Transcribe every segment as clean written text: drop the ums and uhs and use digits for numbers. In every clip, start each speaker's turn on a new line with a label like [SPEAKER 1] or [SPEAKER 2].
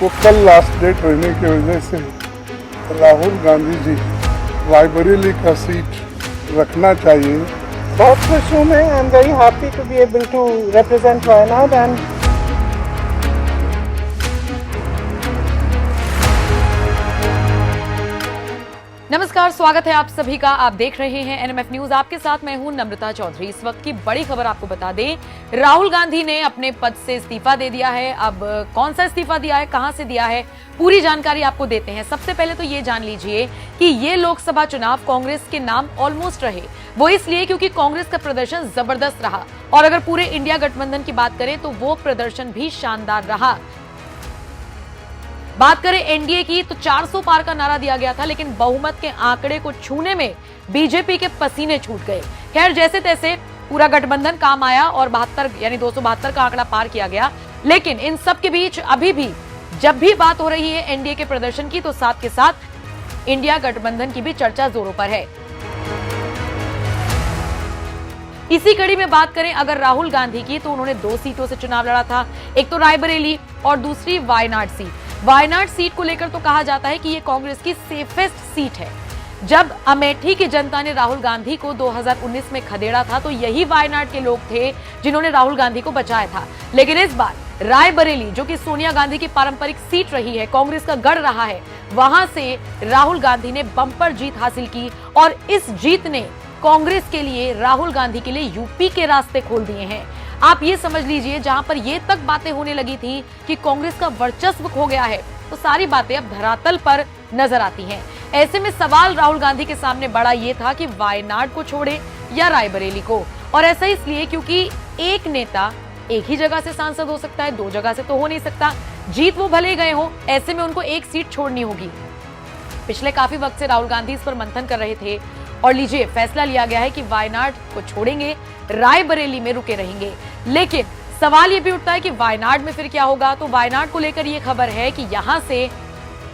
[SPEAKER 1] वो कल last date रहने की वजह से राहुल गांधी जी रायबरेली का सीट रखना चाहिए।
[SPEAKER 2] बहुत खुश हूँ मैं। I am very happy to be able to represent Wayanad and
[SPEAKER 3] नमस्कार, स्वागत है आप सभी का। आप देख रहे हैं एनएमएफ न्यूज। आपके साथ मैं हूं नम्रता चौधरी। इस वक्त की बड़ी खबर आपको बता दें, राहुल गांधी ने अपने पद से इस्तीफा दे दिया है। अब कौन सा इस्तीफा दिया है, कहां से दिया है, पूरी जानकारी आपको देते हैं। सबसे पहले तो ये जान लीजिए कि ये लोकसभा चुनाव कांग्रेस के नाम ऑलमोस्ट रहे। वो इसलिए क्योंकि कांग्रेस का प्रदर्शन जबरदस्त रहा, और अगर पूरे इंडिया गठबंधन की बात करें तो वो प्रदर्शन भी शानदार रहा। बात करें एनडीए की तो 400 पार का नारा दिया गया था, लेकिन बहुमत के आंकड़े को छूने में बीजेपी के पसीने छूट गए। खैर, जैसे तैसे पूरा गठबंधन काम आया और 72 यानी 272 का आंकड़ा पार किया गया। लेकिन इन सब के बीच अभी भी जब भी बात हो रही है एनडीए के प्रदर्शन की, तो साथ के साथ इंडिया गठबंधन की भी चर्चा जोरों पर है। इसी कड़ी में बात करें अगर राहुल गांधी की, तो उन्होंने 2 सीटों से चुनाव लड़ा था। एक तो रायबरेली और दूसरी वायनाड सीट। वायनाड सीट को लेकर तो कहा जाता है कि ये कांग्रेस की सेफेस्ट सीट है। जब अमेठी की जनता ने राहुल गांधी को 2019 में खदेड़ा था, तो यही वायनाड के लोग थे जिन्होंने राहुल गांधी को बचाया था। लेकिन इस बार रायबरेली, जो कि सोनिया गांधी की पारंपरिक सीट रही है, कांग्रेस का गढ़ रहा है, वहां से राहुल गांधी ने बंपर जीत हासिल की। और इस जीत ने कांग्रेस के लिए, राहुल गांधी के लिए यूपी के रास्ते खोल दिए हैं। आप ये समझ लीजिए, जहां पर ये तक बातें होने लगी थी कि कांग्रेस का वर्चस्व खो गया है, तो सारी बातें अब धरातल पर नजर आती हैं। ऐसे में सवाल राहुल गांधी के सामने बड़ा ये था कि वायनाड को छोड़े या रायबरेली को। और ऐसा इसलिए क्योंकि एक नेता एक ही जगह से सांसद हो सकता है, 2 जगह से तो हो नहीं सकता। जीत वो भले गए हो, ऐसे में उनको एक सीट छोड़नी होगी। पिछले काफी वक्त से राहुल गांधी इस पर मंथन कर रहे थे, और लीजिए फैसला लिया गया है कि वायनाड को छोड़ेंगे, रायबरेली में रुके रहेंगे। लेकिन सवाल ये भी उठता है कि वायनाड में फिर क्या होगा। तो वायनाड को लेकर ये खबर है कि यहां से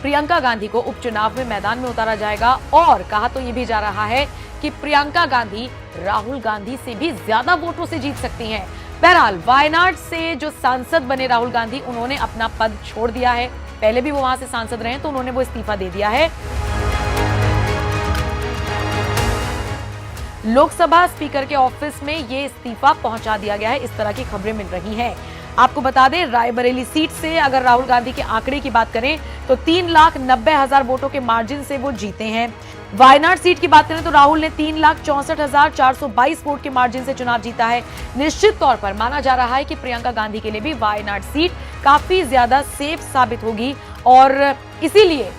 [SPEAKER 3] प्रियंका गांधी को उपचुनाव में मैदान में उतारा जाएगा, और कहा तो ये भी जा रहा है कि प्रियंका गांधी राहुल गांधी से भी ज्यादा वोटों से जीत सकती हैं। बहरहाल, वायनाड से जो सांसद बने राहुल गांधी, उन्होंने अपना पद छोड़ दिया है। पहले भी वो वहां से सांसद रहे, तो उन्होंने वो इस्तीफा दे दिया है। लोकसभा स्पीकर के ऑफिस में ये इस्तीफा पहुंचा दिया गया है, इस तरह की खबरें मिल रही हैं। आपको बता दें, रायबरेली सीट से अगर राहुल गांधी के आंकड़े की बात करें तो 3,90,000 वोटों के मार्जिन से वो जीते हैं। वायनाड सीट की बात करें तो राहुल ने 3,64,422 वोट के मार्जिन से चुनाव जीता है। निश्चित तौर पर माना जा रहा है कि प्रियंका गांधी के लिए भी वायनाड सीट काफी ज्यादा सेफ साबित होगी, और इसीलिए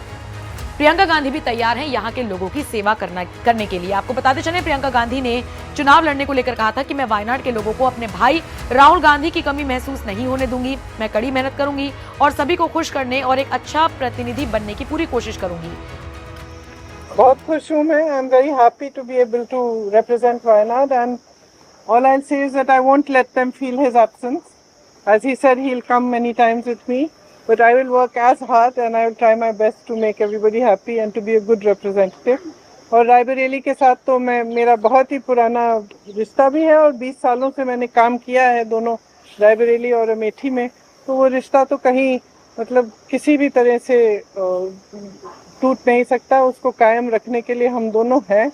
[SPEAKER 3] प्रियंका गांधी भी तैयार हैं यहाँ के लोगों की सेवा करने के लिए। आपको बताते चलें, प्रियंका गांधी ने चुनाव लड़ने को लेकर कहा था कि मैं वायनाड के लोगों को अपने भाई राहुल गांधी की कमी महसूस नहीं होने दूंगी। मैं कड़ी मेहनत करूंगी और सभी को खुश करने और एक अच्छा प्रतिनिधि बनने की पूरी कोशिश करूंगी।
[SPEAKER 2] बहुत खुश हूँ मैं। I am very happy to be able to represent Wayanad and all I say is that I won't let them feel his absence. As he said, he will come many times with me, but I will work as hard and I will try my best to make everybody happy and to be a good representative. और रायबरेली के साथ तो मेरा बहुत ही पुराना रिश्ता भी है, और 20 सालों से मैंने काम किया है दोनों रायबरेली और अमेठी में। तो वो रिश्ता तो कहीं मतलब किसी भी तरह से टूट नहीं सकता। उसको कायम रखने के लिए हम दोनों हैं,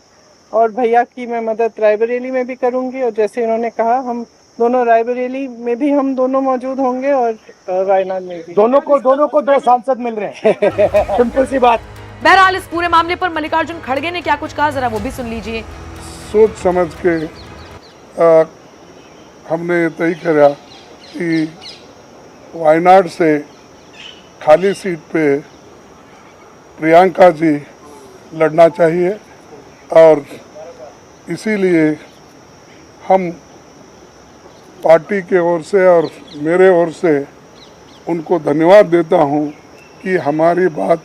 [SPEAKER 2] और भैया की मैं मदद रायबरेली में भी करूँगी, और जैसे इन्होंने कहा, हम दोनों रायबरेली में भी हम दोनों मौजूद होंगे और वायनाड में भी।
[SPEAKER 4] दोनों को 2 सांसद मिल रहे हैं। सिंपल सी बात।
[SPEAKER 3] बहरहाल, इस पूरे मामले पर मल्लिकार्जुन खड़गे ने क्या कुछ कहा, जरा वो भी सुन लीजिए।
[SPEAKER 1] सोच समझ के हमने ये तय किया कि वायनाड से खाली सीट पे प्रियंका जी लड़ना चाहिए, और इसीलिए हम पार्टी के ओर से और मेरे ओर से उनको धन्यवाद देता हूं कि हमारी बात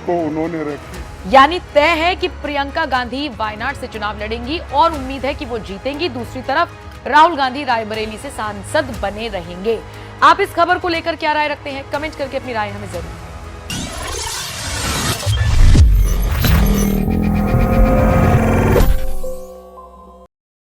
[SPEAKER 1] को उन्होंने रखी।
[SPEAKER 3] यानी तय है कि प्रियंका गांधी वायनाड से चुनाव लड़ेंगी, और उम्मीद है कि वो जीतेंगी। दूसरी तरफ राहुल गांधी रायबरेली से सांसद बने रहेंगे। आप इस खबर को लेकर क्या राय रखते हैं, कमेंट करके अपनी राय हमें जरूर